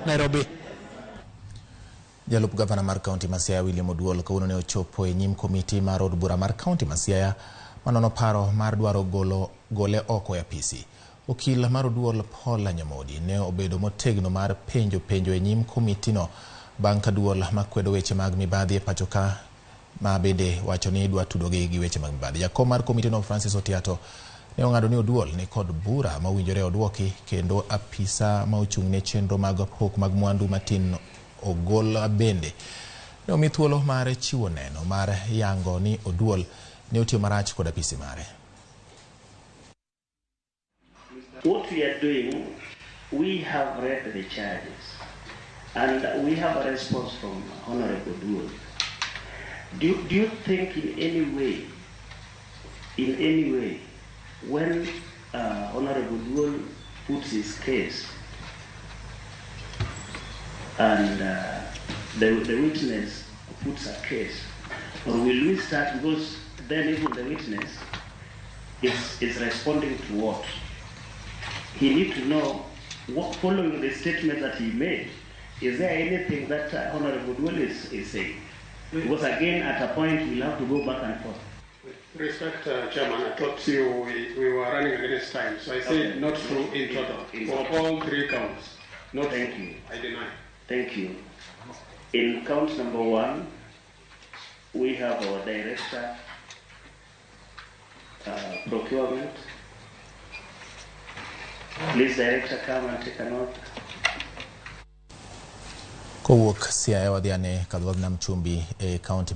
Nairobi. Jalup Gavana mar Kaunti ma Siaya William Oduol kawuono ne ochopo e nyim komiti mar od bura mar Kaunti ma Siaya manono paro mar dwaro gole oko e apisi. Okil mar Oduol Paul Nyamodi ne obedo motegno mar penjo e nyim komiti no bang' ka duol makwedo weche mag mibadhi e pacho ka ma bende wacho ni dwa tudogi gi weche mag mibadhi. Jakom mar komiti no Francis Otiato ne ong'ado ni Oduol ni kod bura ma owinjore odwoki kendo apisa ma ochung' ne chenro mag pok mag mwandu matin ogol bende ne omi thuolo mar chiwo neno mar yango ni Oduol ne otiyo marach kod apisi mare. What we are doing, we have read the charges and we have a response from Honorable Oduol. Do you think in any way, when Honorable Oduol puts his case and the witness puts a case, or will we start, because then even the witness is responding to what? He needs to know, what, following the statement that he made, is there anything that Honorable Oduol is saying? Because again, at a point, we'll have to go back and forth. With respect, Chairman, I thought we were running against time, so I said not true in total. For all three counts. Not Thank true. you. I deny. Thank you. In count number 1, we have our director, procurement. Please, director, come and take a note. Kowuok Siaya wadhiane Kadhodh Nam Chumbi e Kaunti